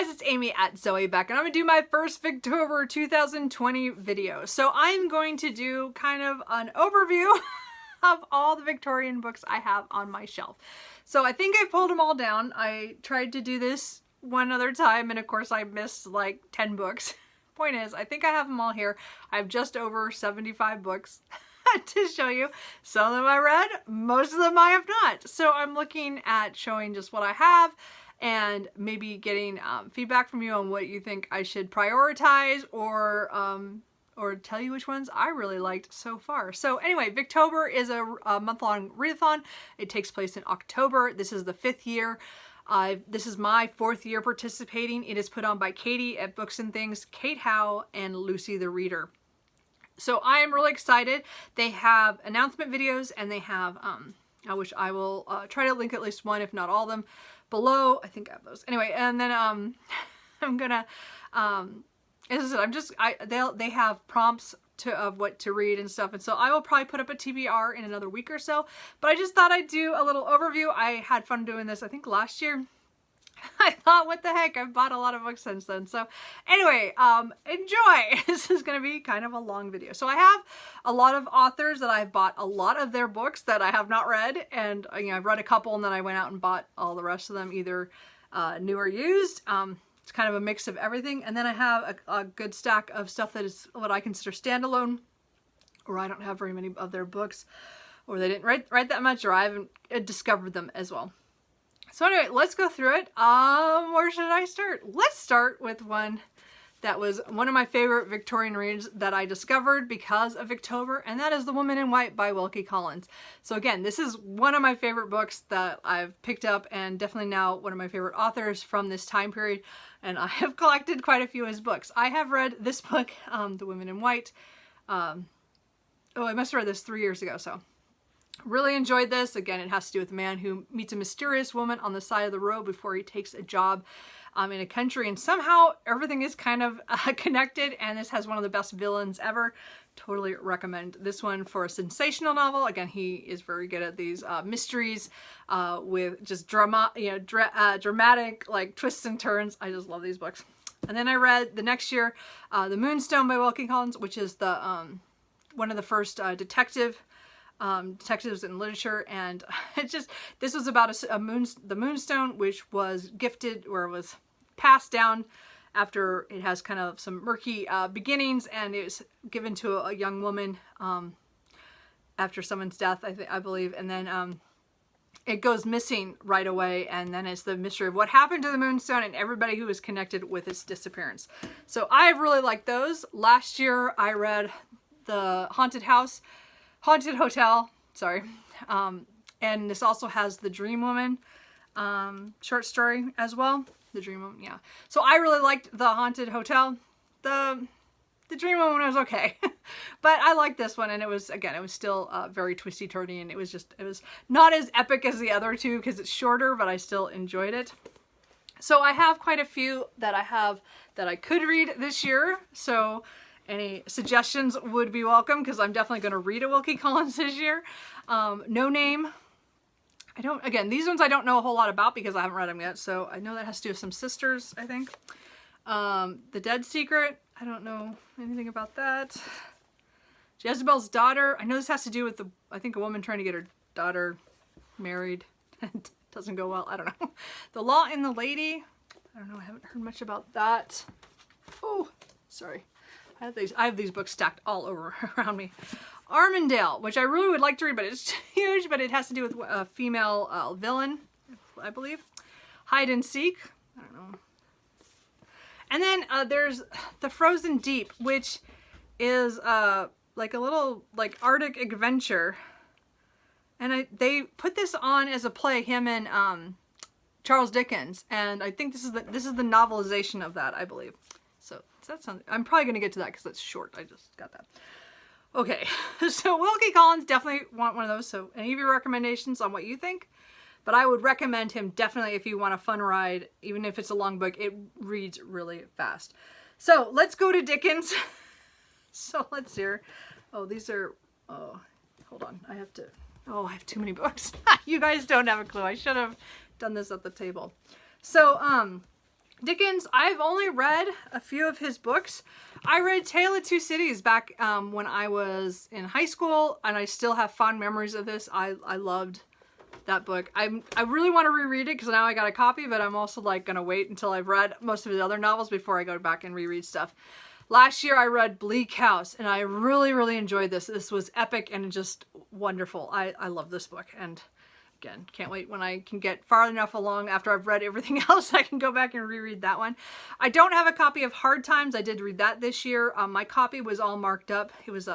guys, it's Amy at Zoe back, and I'm gonna do my first Victober 2020 video. So I'm going to do kind of an overview of all the Victorian books I have on my shelf. So I think I pulled them all down. I tried to do this one other time, and of course I missed like 10 books. Point is, I think I have them all here. I have just over 75 books to show you. Some of them I read, most of them I have not. So I'm looking at showing just what I have, and maybe getting feedback from you on what you think I should prioritize, or tell you which ones I really liked so far. So anyway, Victober is a month-long readathon. It takes place in October. This is the 5th year. This is my 4th year participating. It is put on by Katie at Books and Things, Kate Howe, and Lucy the Reader. So I am really excited. They have announcement videos, and they have, which I will try to link at least one, if not all of them, below. I think I have those. Anyway, and then I'm gonna as I said, they have prompts of what to read and stuff, and so I will probably put up a TBR in another week or so. But I just thought I'd do a little overview. I had fun doing this, I think last year. I thought, what the heck, I've bought a lot of books since then. So anyway, enjoy. This is going to be kind of a long video. So I have a lot of authors that I've bought a lot of their books that I have not read. And you know, I've read a couple, and then I went out and bought all the rest of them, either new or used. It's kind of a mix of everything. And then I have a good stack of stuff that is what I consider standalone, or I don't have very many of their books, or they didn't write that much, or I haven't discovered them as well. So anyway, let's go through it. Where should I start? Let's start with one that was one of my favorite Victorian reads that I discovered because of Victober, and that is The Woman in White by Wilkie Collins. So again, this is one of my favorite books that I've picked up, and definitely now one of my favorite authors from this time period, and I have collected quite a few of his books. I have read this book, The Woman in White. I must have read this 3 years ago, so. Really enjoyed this. Again, it has to do with a man who meets a mysterious woman on the side of the road before he takes a job in a country, and somehow everything is kind of connected, and this has one of the best villains ever. Totally recommend this one for a sensational novel. Again, he is very good at these mysteries with just dramatic like twists and turns. I just love these books. And then I read the next year The Moonstone by Wilkie Collins, which is the one of the first detectives in literature, and this was about the Moonstone, which was gifted, or was passed down after it has kind of some murky beginnings, and it was given to a young woman after someone's death, I believe, and then it goes missing right away, and then it's the mystery of what happened to the Moonstone and everybody who was connected with its disappearance. So I really liked those. Last year I read The Haunted Hotel, sorry. And this also has The Dream Woman short story as well. The Dream Woman, yeah. So I really liked The Haunted Hotel. The Dream Woman was okay. But I liked this one, and it was, again, it was still very twisty-turny, and it was not as epic as the other two because it's shorter, but I still enjoyed it. So I have quite a few that I could read this year. So any suggestions would be welcome, because I'm definitely going to read a Wilkie Collins this year. No Name. Again, these ones I don't know a whole lot about because I haven't read them yet. So I know that has to do with some sisters, I think. The Dead Secret. I don't know anything about that. Jezebel's Daughter. I know this has to do with I think a woman trying to get her daughter married. It doesn't go well. I don't know. The Law and the Lady. I don't know. I haven't heard much about that. Oh, sorry. I have these books stacked all over around me. Armandale, which I really would like to read, but it's huge, but it has to do with a female villain, I believe. Hide and Seek. I don't know. And then there's The Frozen Deep, which is like a little like Arctic adventure. And they put this on as a play, him and Charles Dickens, and I think this is the novelization of that, I believe. So that sounds, I'm probably going to get to that because it's short. I just got that. Okay, so Wilkie Collins, definitely want one of those. So any of your recommendations on what you think? But I would recommend him definitely if you want a fun ride. Even if it's a long book, it reads really fast. So let's go to Dickens. So let's see. Oh, these are, oh, hold on. I have too many books. You guys don't have a clue. I should have done this at the table. So Dickens, I've only read a few of his books. I read Tale of Two Cities back when I was in high school, and I still have fond memories of this. I loved that book. I really want to reread it because now I got a copy, but I'm also like going to wait until I've read most of his other novels before I go back and reread stuff. Last year I read Bleak House, and I really, really enjoyed this. This was epic and just wonderful. I love this book, and again, can't wait when I can get far enough along after I've read everything else. I can go back and reread that one. I don't have a copy of Hard Times. I did read that this year. My copy was all marked up. It was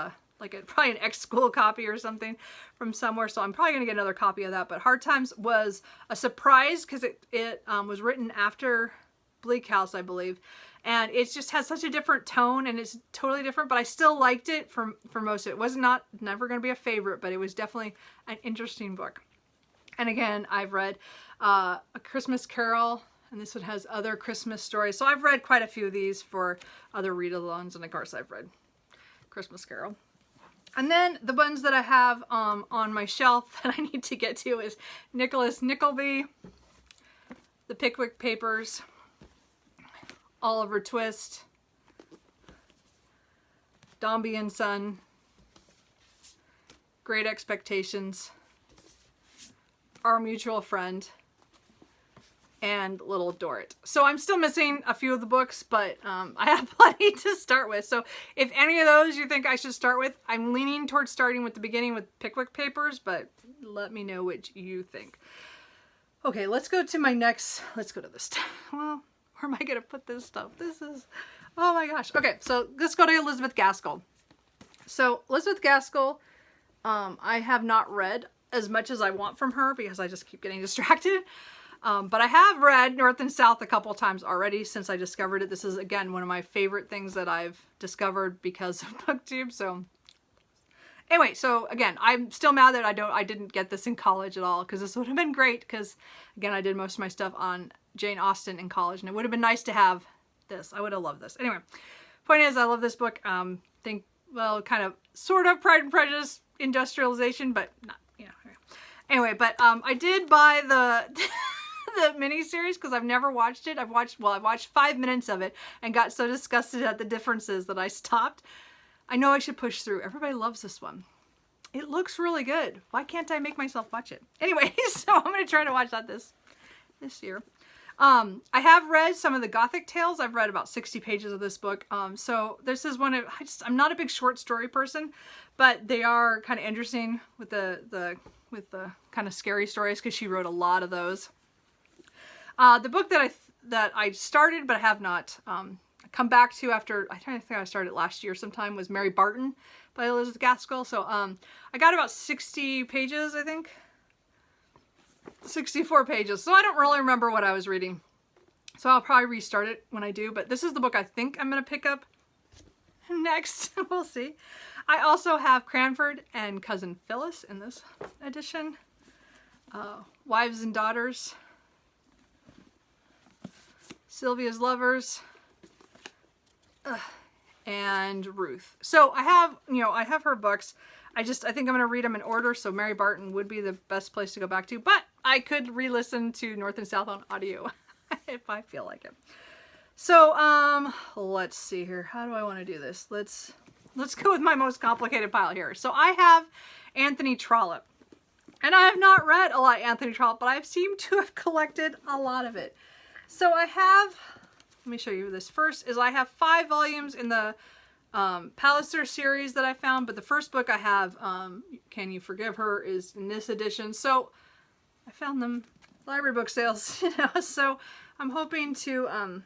probably an ex-school copy or something from somewhere, so I'm probably going to get another copy of that. But Hard Times was a surprise because it was written after Bleak House, I believe. And it just has such a different tone, and it's totally different, but I still liked it for most of it. It was never going to be a favorite, but it was definitely an interesting book. And again, I've read A Christmas Carol, and this one has other Christmas stories. So I've read quite a few of these for other read-alongs, and of course I've read Christmas Carol. And then the ones that I have on my shelf that I need to get to is Nicholas Nickleby, The Pickwick Papers, Oliver Twist, Dombey and Son, Great Expectations, Our Mutual Friend, and Little Dorrit. So I'm still missing a few of the books, but I have plenty to start with. So if any of those you think I should start with, I'm leaning towards starting with the beginning with Pickwick Papers, but let me know what you think. Okay, let's go to this. Well, where am I going to put this stuff? This is, oh my gosh. Okay, so let's go to Elizabeth Gaskill. So Elizabeth Gaskill, I have not read as much as I want from her because I just keep getting distracted. But I have read North and South a couple times already since I discovered it. This is, again, one of my favorite things that I've discovered because of BookTube. So anyway, so again, I'm still mad that I didn't get this in college at all, because this would have been great because, again, I did most of my stuff on Jane Austen in college, and it would have been nice to have this. I would have loved this. Anyway, point is, I love this book. Well, kind of, sort of Pride and Prejudice industrialization, but not, you know. Anyway, but I did buy the the miniseries because I've never watched it. I've watched 5 minutes of it and got so disgusted at the differences that I stopped. I know I should push through. Everybody loves this one. It looks really good. Why can't I make myself watch it? Anyway, so I'm going to try to watch that this year. I have read some of the Gothic tales. I've read about 60 pages of this book. So this is one of, I'm not a big short story person, but they are kind of interesting with the kind of scary stories because she wrote a lot of those. The book that I started but I have not come back to after, I think I started last year sometime, was Mary Barton by Elizabeth Gaskill. So I got about 60 pages, I think. 64 pages. So I don't really remember what I was reading. So I'll probably restart it when I do. But this is the book I think I'm going to pick up next. We'll see. I also have Cranford and Cousin Phyllis in this edition. Wives and Daughters. Sylvia's Lovers. And Ruth. So I have her books. I think I'm going to read them in order, so Mary Barton would be the best place to go back to. But I could re-listen to North and South on audio if I feel like it. So, let's see here. How do I want to do this? Let's go with my most complicated pile here. So I have Anthony Trollope. And I have not read a lot of Anthony Trollope, but I seem to have collected a lot of it. So I have, let me show you this first, is I have 5 volumes in the Palliser series that I found, but the first book I have, Can You Forgive Her, is in this edition. So I found them library book sales, so I'm hoping to,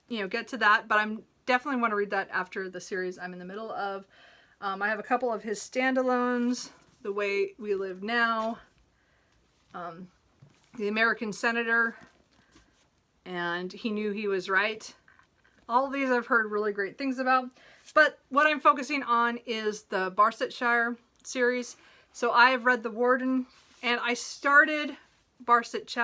get to that, but I'm definitely want to read that after the series I'm in the middle of. I have a couple of his standalones, The Way We Live Now, The American Senator, and He Knew He Was Right. All of these I've heard really great things about, but what I'm focusing on is the Barsetshire series. So I have read The Warden, and I started Barchester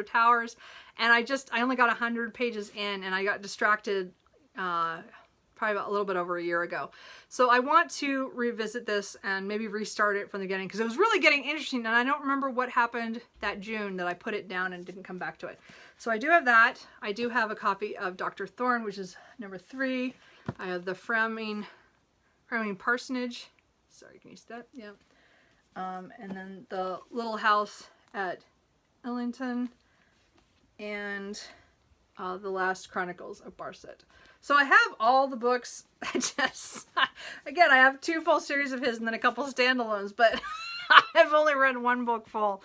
Towers, and I only got 100 pages in, and I got distracted probably probably about a little bit over a year ago. So I want to revisit this and maybe restart it from the beginning because it was really getting interesting, and I don't remember what happened that June that I put it down and didn't come back to it. So I do have that. I do have a copy of Dr. Thorne, which is number 3. I have the Framing Parsonage. Sorry, can you see that? Yeah. And then the Little House at Ellington, and the Last Chronicles of Barset. So I have all the books. Again, I have 2 full series of his and then a couple standalones, but I've only read 1 book full.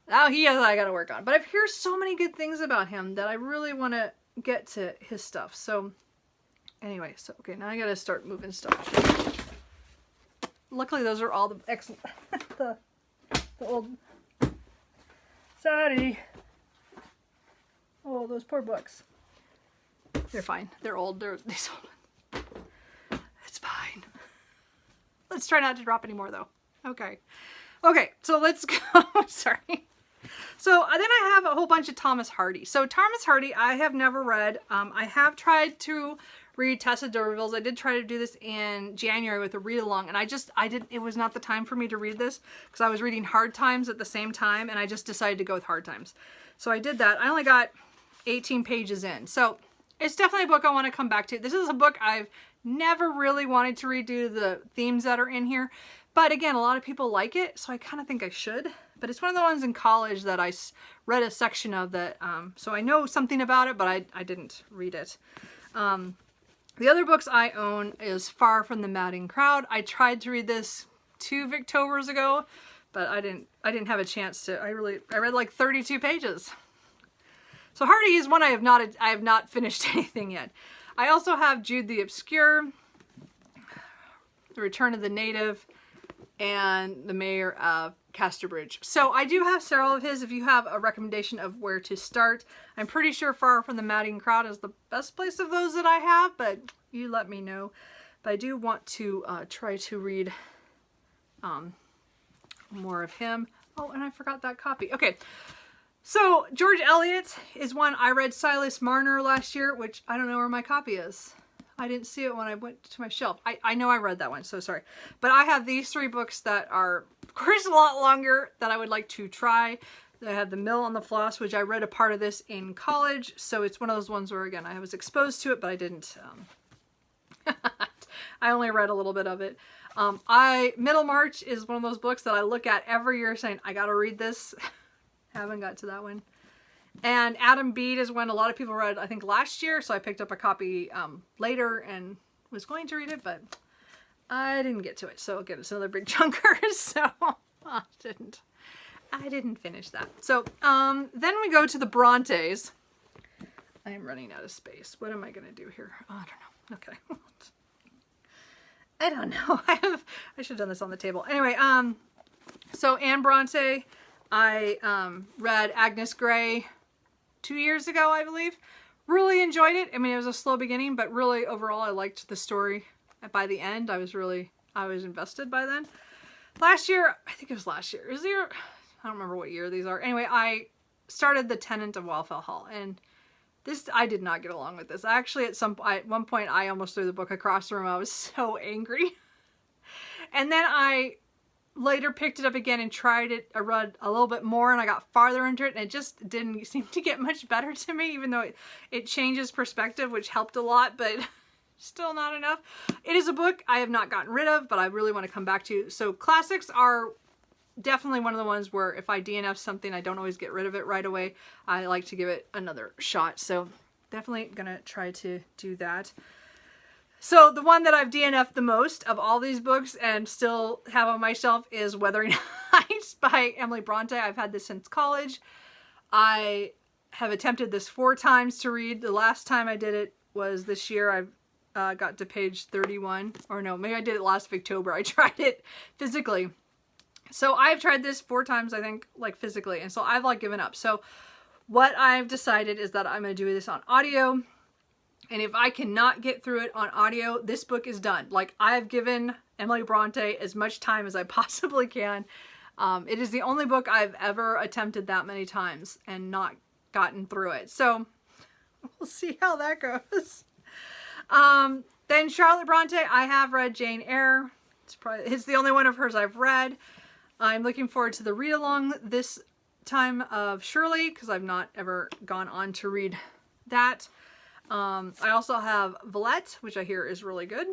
Now I got to work on. But I've heard so many good things about him that I really want to get to his stuff. So anyway, so okay, now I got to start moving stuff. Luckily, those are all the excellent, the old, sorry. Oh, those poor books. They're fine. They're old. They're these old. It's fine. Let's try not to drop any more though. Okay. Okay, so let's go. Sorry. So then I have a whole bunch of Thomas Hardy. So Thomas Hardy, I have never read. I have tried to read Tessa D'Urberville's. I did try to do this in January with a read along, and it was not the time for me to read this because I was reading Hard Times at the same time, and I just decided to go with Hard Times. So I did that. I only got 18 pages in. So it's definitely a book I want to come back to. This is a book I've never really wanted to read due to the themes that are in here. But again, a lot of people like it, so I kind of think I should. But it's one of the ones in college that I read a section of that, so I know something about it, but I didn't read it. The other books I own is Far from the Madding Crowd. I tried to read this 2 Victobers ago, but I didn't have a chance to. I read like 32 pages. So Hardy is one I have not finished anything yet. I also have Jude the Obscure, The Return of the Native, and The Mayor of Casterbridge. So I do have several of his if you have a recommendation of where to start. I'm pretty sure Far from the Madding Crowd is the best place of those that I have, but you let me know. But I do want to try to read more of him. Oh, and I forgot that copy. Okay, so George Eliot is one. I read Silas Marner last year, which I don't know where my copy is. I didn't see it when I went to my shelf. I know I read that one, so sorry. But I have these 3 books that are, of course, a lot longer that I would like to try. I have The Mill on the Floss, which I read a part of this in college. So it's one of those ones where, again, I was exposed to it, but I didn't. I only read a little bit of it. Middlemarch is one of those books that I look at every year saying, I got to read this. Haven't got to that one. And Adam Bede is one a lot of people read, I think, last year. So I picked up a copy later and was going to read it, but I didn't get to it. So again, it's another big chunker. So I didn't finish that. So then we go to the Brontes. I am running out of space. What am I going to do here? Oh, I don't know. Okay. I don't know. I should have done this on the table. Anyway, so Anne Bronte, I read Agnes Grey 2 years ago, I believe. Really enjoyed it. I mean, it was a slow beginning, but really overall I liked the story. By the end, I was invested by then. Last year, I think it was last year. Is there? I don't remember what year these are. Anyway, I started The Tenant of Wildfell Hall, and this, I did not get along with this. Actually, at one point, I almost threw the book across the room. I was so angry. And then I later picked it up again and tried it. I read a little bit more and I got farther into it, and it just didn't seem to get much better to me, even though it changes perspective, which helped a lot, but still not enough. It is a book I have not gotten rid of, but I really want to come back to. So classics are definitely one of the ones where if I DNF something, I don't always get rid of it right away. I like to give it another shot. So definitely gonna try to do that. So the one that I've DNF'd the most of all these books and still have on my shelf is Wuthering Heights by Emily Bronte. I've had this since college. I have attempted this 4 times to read. The last time I did it was this year. I've got to page 31. Or no, maybe I did it last Victober. I tried it physically. So I've tried this 4 times, I think, like physically. And so I've like given up. So what I've decided is that I'm going to do this on audio. And if I cannot get through it on audio, this book is done. Like, I've given Emily Bronte as much time as I possibly can. It is the only book I've ever attempted that many times and not gotten through it. So we'll see how that goes. Then Charlotte Bronte, I have read Jane Eyre. It's the only one of hers I've read. I'm looking forward to the read-along this time of Shirley, because I've not ever gone on to read that. I also have Villette, which I hear is really good.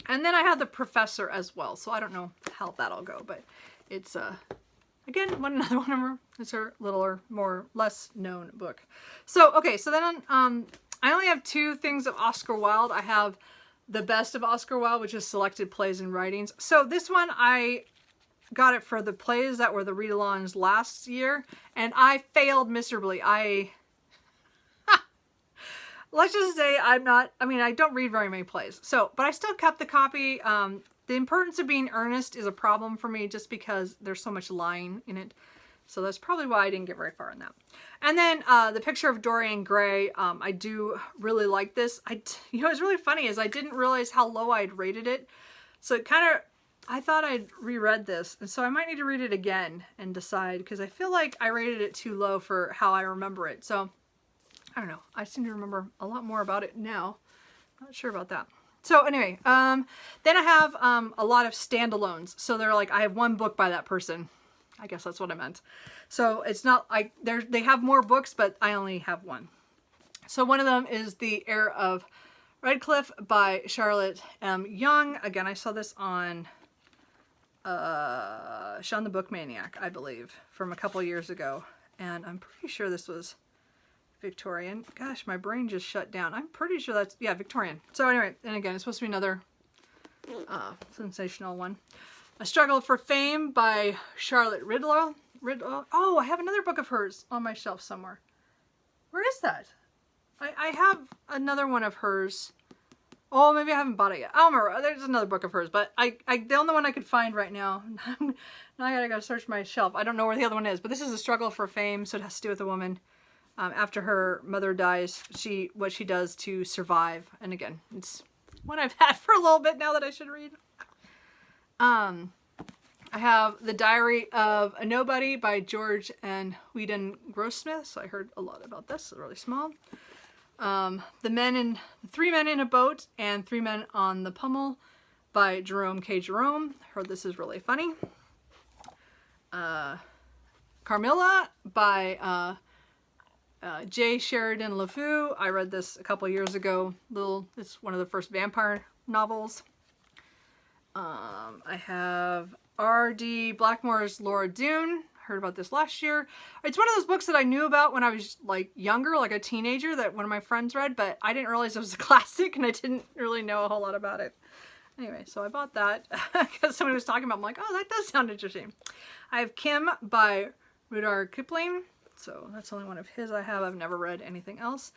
And then I have The Professor as well, so I don't know how that'll go, but it's, again, another one of her, it's her littler, more, less known book. So, okay, so then, I only have 2 things of Oscar Wilde. I have the best of Oscar Wilde, which is selected plays and writings. So this one, I got it for the plays that were the read-alongs last year, and I failed miserably. Let's just say I don't read very many plays. So, but I still kept the copy. The Importance of Being Earnest is a problem for me just because there's so much lying in it. So that's probably why I didn't get very far in that. And then The Picture of Dorian Gray, I do really like this. You know, what's really funny is I didn't realize how low I'd rated it. So it kind of, I thought I'd reread this. And so I might need to read it again and decide, because I feel like I rated it too low for how I remember it. So I don't know. I seem to remember a lot more about it now. Not sure about that. So anyway, then I have a lot of standalones. So they're like, I have one book by that person. I guess that's what I meant. So it's not like they have more books, but I only have one. So one of them is The Heir of Redcliffe by Charlotte M. Young. Again, I saw this on Shawn the Book Maniac, I believe, from a couple years ago. And I'm pretty sure this was Victorian. Gosh, my brain just shut down. I'm pretty sure that's, yeah, Victorian. So anyway, and again, it's supposed to be another sensational one. A Struggle for Fame by Charlotte Ridlow. Oh, I have another book of hers on my shelf somewhere. Where is that? I have another one of hers. Oh, maybe I haven't bought it yet. I don't remember. There's another book of hers, but the only one I could find right now. Now I gotta go search my shelf. I don't know where the other one is, but this is A Struggle for Fame, so it has to do with a woman. After her mother dies, what she does to survive. And again, it's one I've had for a little bit now that I should read. I have The Diary of a Nobody by George and Whedon Grossmith. So I heard a lot about this. It's really small. Three Men in a Boat and Three Men on the Pummel by Jerome K. Jerome. Heard this is really funny. Carmilla by J. Sheridan LeFou. I read this a couple years ago. It's one of the first vampire novels. I have R.D. Blackmore's Laura Doone. Heard about this last year. It's one of those books that I knew about when I was like younger, like a teenager, that one of my friends read, but I didn't realize it was a classic and I didn't really know a whole lot about it. Anyway, so I bought that because somebody was talking about it. I'm like, oh, that does sound interesting. I have Kim by Rudyard Kipling. So that's the only one of his I have. I've never read anything else.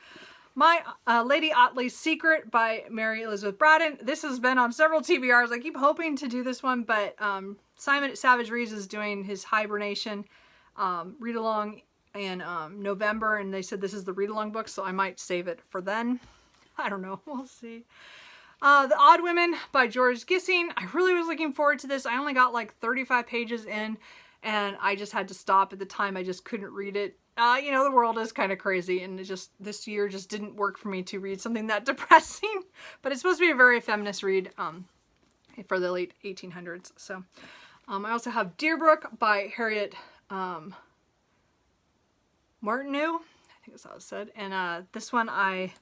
My Lady Otley's Secret by Mary Elizabeth Braddon. This has been on several TBRs. I keep hoping to do this one, but Simon at Savidge Reads is doing his hibernation read-along in November, and they said this is the read-along book, so I might save it for then. I don't know. We'll see. The Odd Women by George Gissing. I really was looking forward to this. I only got like 35 pages in, and I just had to stop at the time. I just couldn't read it. You know, the world is kind of crazy, and this year just didn't work for me to read something that depressing. But it's supposed to be a very feminist read for the late 1800s. So I also have Deerbrook by Harriet Martineau. I think that's how it's said. And this one I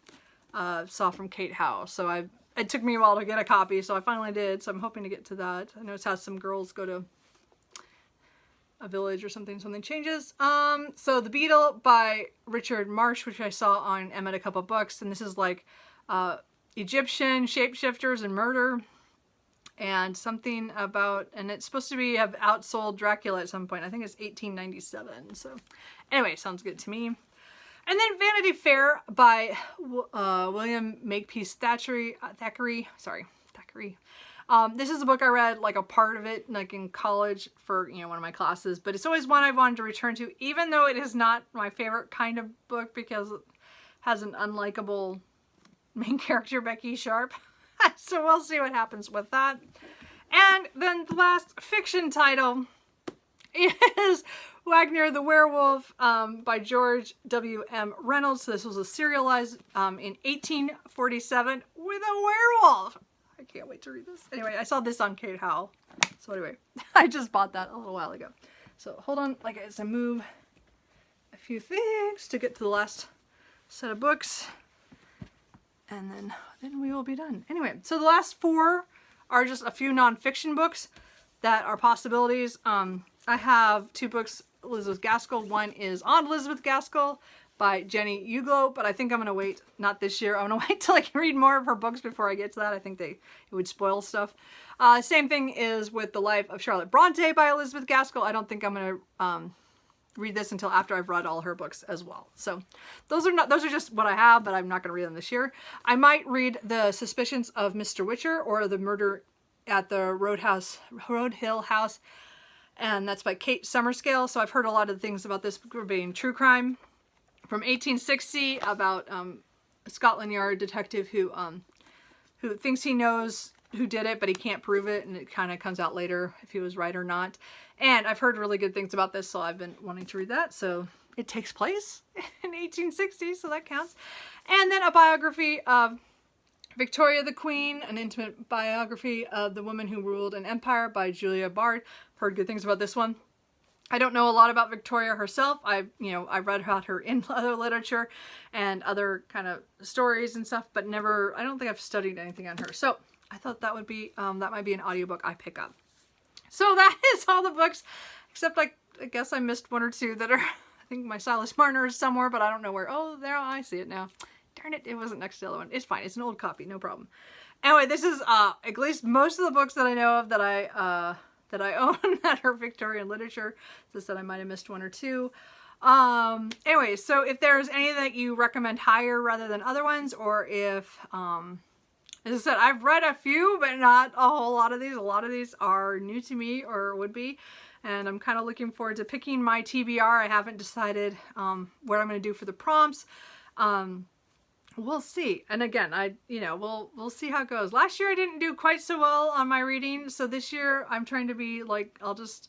saw from Kate Howe. So it took me a while to get a copy, so I finally did. So I'm hoping to get to that. I know it has some girls go to a village or something changes. So The Beetle by Richard Marsh, which I saw on Emmett a couple books, and this is like Egyptian shapeshifters and murder, and something about, and it's supposed to have outsold Dracula at some point. I think it's 1897. So anyway, sounds good to me. And then Vanity Fair by William Makepeace Thackeray. This is a book I read, like a part of it, like in college for, you know, one of my classes, but it's always one I've wanted to return to, even though it is not my favorite kind of book because it has an unlikable main character, Becky Sharp. So we'll see what happens with that. And then the last fiction title is Wagner the Werewolf by George W.M. Reynolds. So this was a serialized in 1847 with with a werewolf. I can't wait to read this. Anyway, I saw this on Kate Howell. So anyway, I just bought that a little while ago. So hold on, like as I move a few things to get to the last set of books. And then we will be done. Anyway, so the last 4 are just a few nonfiction books that are possibilities. I have 2 books, Elizabeth Gaskill. One is On Elizabeth Gaskill by Jenny Uglow, but I think I'm going to wait, not this year. I'm going to wait till I can read more of her books before I get to that. I think it would spoil stuff. Same thing is with The Life of Charlotte Bronte by Elizabeth Gaskill. I don't think I'm going to read this until after I've read all her books as well. So those are just what I have, but I'm not going to read them this year. I might read The Suspicions of Mr. Witcher or The Murder at the Roadhill House, and that's by Kate Summerscale. So I've heard a lot of things about this book being true crime from 1860 about a Scotland Yard detective who thinks he knows who did it, but he can't prove it, and it kind of comes out later if he was right or not. And I've heard really good things about this, so I've been wanting to read that. So it takes place in 1860, so that counts. And then a biography of Victoria the Queen, an intimate biography of the woman who ruled an empire by Julia Bard. Heard good things about this one. I don't know a lot about Victoria herself. I read about her in other literature and other kind of stories and stuff, but never, I don't think I've studied anything on her. So I thought that would be, that might be an audiobook I pick up. So that is all the books, except I guess I missed 1 or 2 that are, I think my Silas Marner is somewhere, but I don't know where. Oh, there, I see it now. Darn it, it wasn't next to the other one. It's fine, it's an old copy, no problem. Anyway, this is at least most of the books that I know of that I own that are Victorian literature. Just that I might have missed 1 or 2. Anyway, so if there's any that you recommend higher rather than other ones, or if, as I said, I've read a few, but not a whole lot of these. A lot of these are new to me or would be, and I'm kind of looking forward to picking my TBR. I haven't decided what I'm going to do for the prompts. We'll see. And again, we'll see how it goes. Last year I didn't do quite so well on my reading, so this year I'm trying to be like, I'll just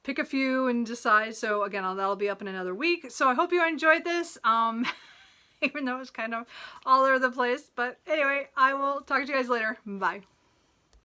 pick a few and decide. So again, that'll be up in another week. So I hope you enjoyed this. Even though it's kind of all over the place. But anyway, I will talk to you guys later. Bye.